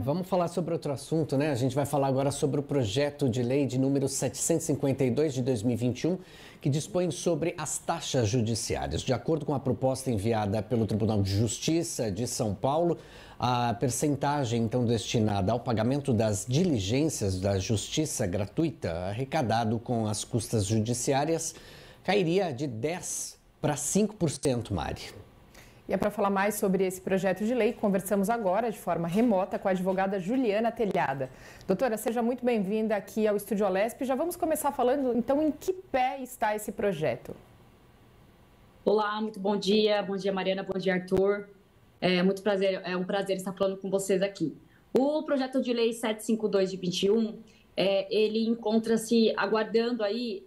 Vamos falar sobre outro assunto, né? A gente vai falar agora sobre o projeto de lei de número 752 de 2021, que dispõe sobre as taxas judiciárias. De acordo com a proposta enviada pelo Tribunal de Justiça de São Paulo, a percentagem então destinada ao pagamento das diligências da justiça gratuita arrecadado com as custas judiciárias cairia de 10% para 5%, Mari. E é para falar mais sobre esse projeto de lei, conversamos agora de forma remota com a advogada Juliana Telhada. Doutora, seja muito bem-vinda aqui ao Estúdio Olesp. Já vamos começar falando, então, em que pé está esse projeto? Olá, muito bom dia Mariana, bom dia Arthur. É um prazer estar falando com vocês aqui. O projeto de lei 752 de 21, ele encontra-se aguardando aí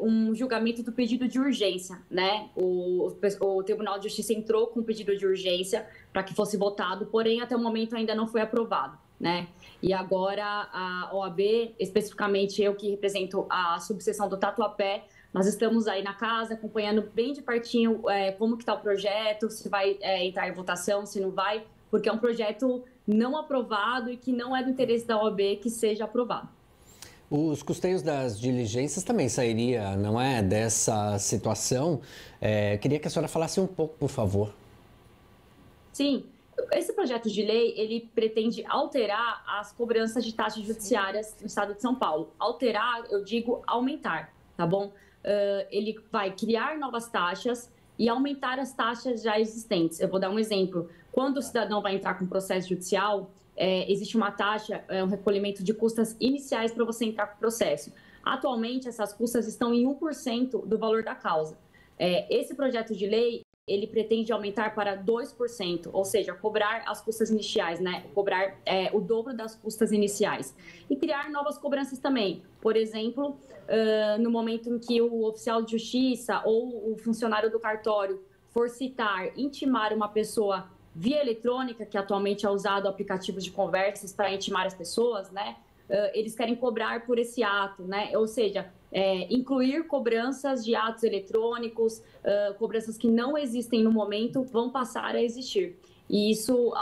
um julgamento do pedido de urgência, né? O Tribunal de Justiça entrou com um pedido de urgência para que fosse votado, porém até o momento ainda não foi aprovado, né? E agora a OAB, especificamente eu que represento a subseção do Tatuapé, nós estamos aí na casa acompanhando bem de pertinho como que está o projeto, se vai entrar em votação, se não vai, porque é um projeto não aprovado e que não é do interesse da OAB que seja aprovado. Os custeios das diligências também sairia, não é, dessa situação. Queria que a senhora falasse um pouco, por favor. Sim, esse projeto de lei, ele pretende alterar as cobranças de taxas judiciárias no estado de São Paulo. Alterar, eu digo aumentar, tá bom? Ele vai criar novas taxas e aumentar as taxas já existentes. Eu vou dar um exemplo. Quando o cidadão vai entrar com processo judicial, existe uma taxa, um recolhimento de custas iniciais para você entrar com o processo. Atualmente, essas custas estão em 1% do valor da causa. Esse projeto de lei, ele pretende aumentar para 2%, ou seja, cobrar as custas iniciais, né? Cobrar o dobro das custas iniciais. E criar novas cobranças também. Por exemplo, no momento em que o oficial de justiça ou o funcionário do cartório for citar, intimar uma pessoa via eletrônica, que atualmente é usado aplicativos de conversas para intimar as pessoas, né? Eles querem cobrar por esse ato, né? Ou seja, incluir cobranças de atos eletrônicos, cobranças que não existem no momento, vão passar a existir. E isso,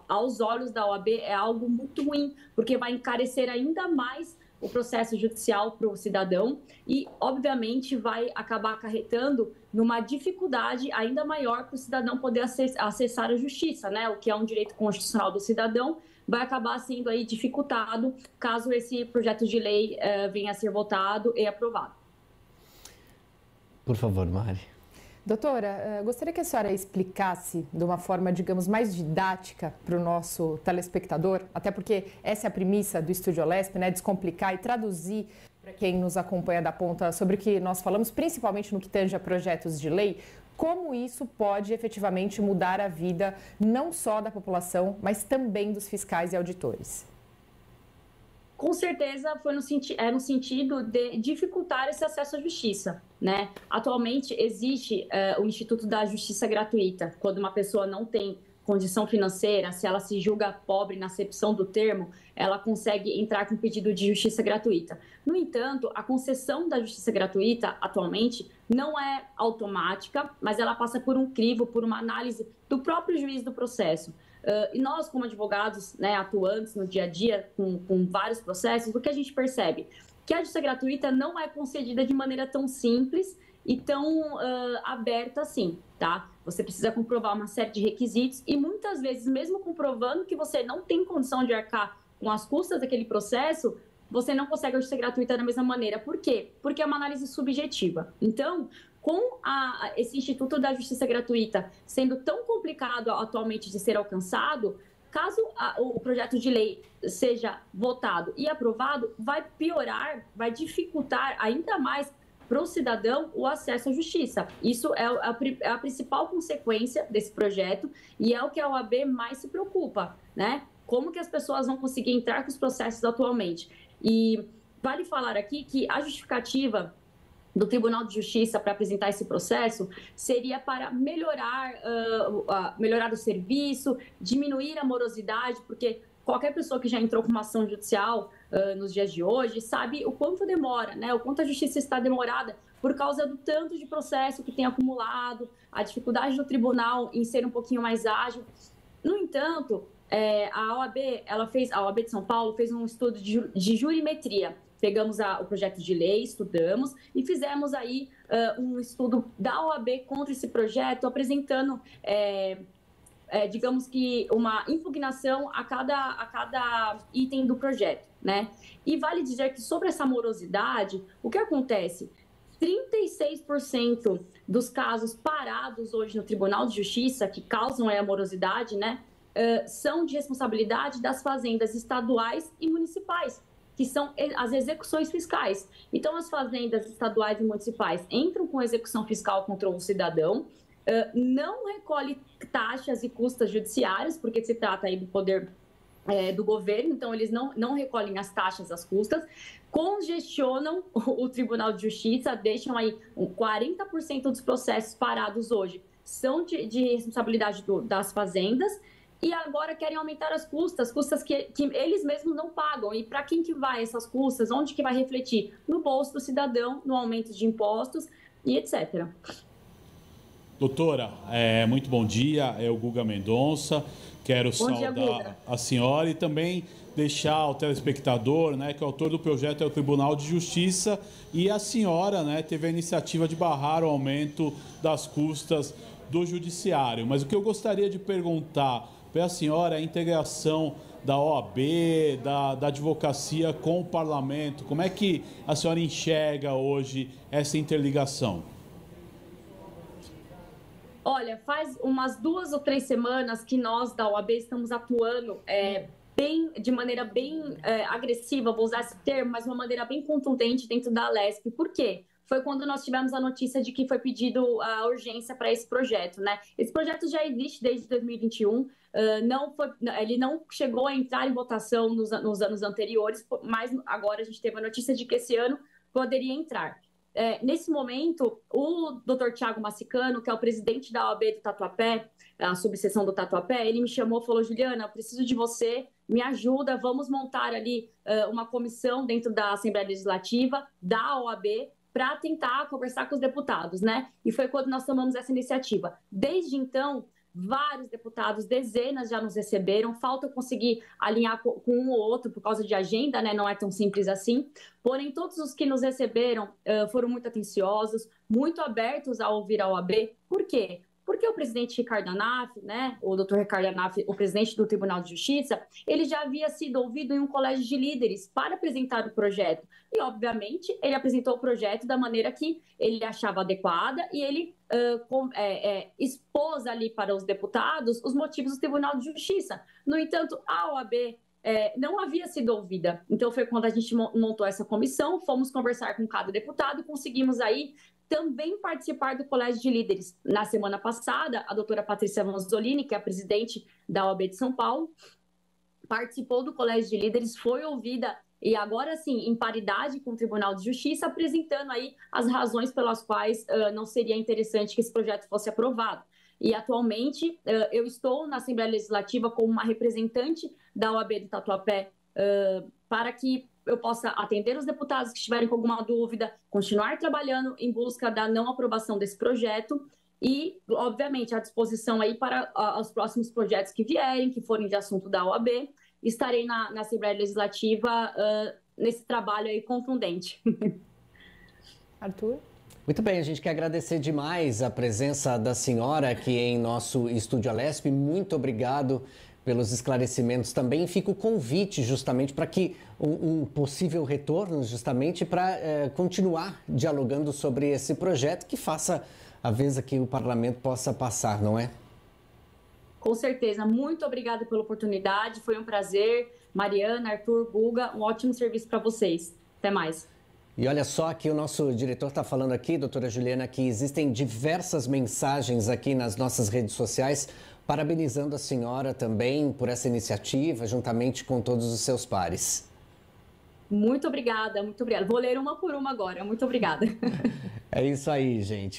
aos olhos da OAB, é algo muito ruim, porque vai encarecer ainda mais o processo judicial para o cidadão e, obviamente, vai acabar acarretando numa dificuldade ainda maior para o cidadão poder acessar a justiça, né? O que é um direito constitucional do cidadão, vai acabar sendo aí dificultado caso esse projeto de lei venha a ser votado e aprovado. Por favor, Mari. Doutora, gostaria que a senhora explicasse de uma forma, digamos, mais didática para o nosso telespectador, até porque essa é a premissa do Estúdio Olesp, né? Descomplicar e traduzir para quem nos acompanha da ponta sobre o que nós falamos, principalmente no que tange a projetos de lei, como isso pode efetivamente mudar a vida não só da população, mas também dos fiscais e auditores. Com certeza foi no sentido de dificultar esse acesso à justiça, né? Atualmente existe o Instituto da Justiça Gratuita. Quando uma pessoa não tem condição financeira, se ela se julga pobre na acepção do termo, ela consegue entrar com pedido de justiça gratuita. No entanto, a concessão da justiça gratuita atualmente não é automática, mas ela passa por um crivo, por uma análise do próprio juiz do processo. E nós, como advogados, né, atuantes no dia a dia com vários processos, o que a gente percebe? Que a justiça gratuita não é concedida de maneira tão simples e tão aberta assim, tá? Você precisa comprovar uma série de requisitos e muitas vezes, mesmo comprovando que você não tem condição de arcar com as custas daquele processo, você não consegue a justiça gratuita da mesma maneira. Por quê? Porque é uma análise subjetiva. Então, com esse Instituto da Justiça Gratuita sendo tão complicado atualmente de ser alcançado, caso o projeto de lei seja votado e aprovado, vai piorar, vai dificultar ainda mais para o cidadão o acesso à justiça. Isso é a principal consequência desse projeto e é o que a OAB mais se preocupa, né? Como que as pessoas vão conseguir entrar com os processos atualmente. E vale falar aqui que a justificativa do Tribunal de Justiça para apresentar esse processo seria para melhorar o serviço, diminuir a morosidade, porque qualquer pessoa que já entrou com uma ação judicial nos dias de hoje sabe o quanto demora, né? O quanto a justiça está demorada por causa do tanto de processo que tem acumulado, a dificuldade do tribunal em ser um pouquinho mais ágil. No entanto, a OAB de São Paulo fez um estudo de jurimetria. Pegamos o projeto de lei, estudamos e fizemos aí um estudo da OAB contra esse projeto, apresentando, digamos que, uma impugnação a cada item do projeto, né? E vale dizer que sobre essa morosidade, o que acontece? 36% dos casos parados hoje no Tribunal de Justiça, que causam a morosidade, né, são de responsabilidade das fazendas estaduais e municipais, que são as execuções fiscais. Então, as fazendas estaduais e municipais entram com execução fiscal contra um cidadão, não recolhe taxas e custas judiciárias, porque se trata aí do poder do governo, então eles não recolhem as taxas, as custas, congestionam o Tribunal de Justiça, deixam aí 40% dos processos parados hoje são de responsabilidade das fazendas, e agora querem aumentar as custas que eles mesmos não pagam. E para quem que vai essas custas? Onde que vai refletir? No bolso do cidadão, no aumento de impostos e etc. Doutora, muito bom dia, é o Guga Mendonça. Quero saudar a senhora e também deixar ao telespectador, né, que o autor do projeto é o Tribunal de Justiça, e a senhora, né, teve a iniciativa de barrar o aumento das custas do judiciário. Mas o que eu gostaria de perguntar para a senhora é a integração da OAB, da advocacia com o parlamento. Como é que a senhora enxerga hoje essa interligação? Olha, faz umas 2 ou 3 semanas que nós da OAB estamos atuando de maneira bem agressiva, vou usar esse termo, mas de uma maneira bem contundente dentro da Alesp. Por quê? Foi quando nós tivemos a notícia de que foi pedido a urgência para esse projeto, né? Esse projeto já existe desde 2021, ele não chegou a entrar em votação nos anos anteriores, mas agora a gente teve a notícia de que esse ano poderia entrar. Nesse momento, o Dr. Thiago Massicano, que é o presidente da OAB do Tatuapé, a subseção do Tatuapé, ele me chamou e falou: Juliana, eu preciso de você, me ajuda, vamos montar ali uma comissão dentro da Assembleia Legislativa, da OAB, para tentar conversar com os deputados, né? E foi quando nós tomamos essa iniciativa. Desde então, vários deputados, dezenas já nos receberam, falta conseguir alinhar com um ou outro por causa de agenda, né? Não é tão simples assim. Porém, todos os que nos receberam foram muito atenciosos, muito abertos a ouvir a OAB. Por quê? Porque o presidente Ricardo Anaf, né, o doutor Ricardo Anaf, o presidente do Tribunal de Justiça, ele já havia sido ouvido em um colégio de líderes para apresentar o projeto. E, obviamente, ele apresentou o projeto da maneira que ele achava adequada e ele expôs ali para os deputados os motivos do Tribunal de Justiça. No entanto, a OAB não havia sido ouvida. Então, foi quando a gente montou essa comissão, fomos conversar com cada deputado e conseguimos aí também participar do Colégio de Líderes. Na semana passada, a doutora Patrícia Manzolini, que é a presidente da OAB de São Paulo, participou do Colégio de Líderes, foi ouvida e agora sim, em paridade com o Tribunal de Justiça, apresentando aí as razões pelas quais não seria interessante que esse projeto fosse aprovado. E atualmente eu estou na Assembleia Legislativa como uma representante da OAB do Tatuapé para que eu possa atender os deputados que estiverem com alguma dúvida, continuar trabalhando em busca da não aprovação desse projeto e, obviamente, à disposição aí para os próximos projetos que vierem, que forem de assunto da OAB. Estarei na Assembleia Legislativa nesse trabalho aí contundente. Arthur? Muito bem, a gente quer agradecer demais a presença da senhora aqui em nosso Estúdio Alesp. Muito obrigado pelos esclarecimentos também. Fica o convite justamente para que um possível retorno justamente para continuar dialogando sobre esse projeto que faça a vez que o parlamento possa passar, não é? Com certeza. Muito obrigada pela oportunidade. Foi um prazer. Mariana, Arthur, Guga, um ótimo serviço para vocês. Até mais. E olha só que o nosso diretor está falando aqui, doutora Juliana, que existem diversas mensagens aqui nas nossas redes sociais parabenizando a senhora também por essa iniciativa, juntamente com todos os seus pares. Muito obrigada, muito obrigada. Vou ler uma por uma agora. Muito obrigada. É isso aí, gente.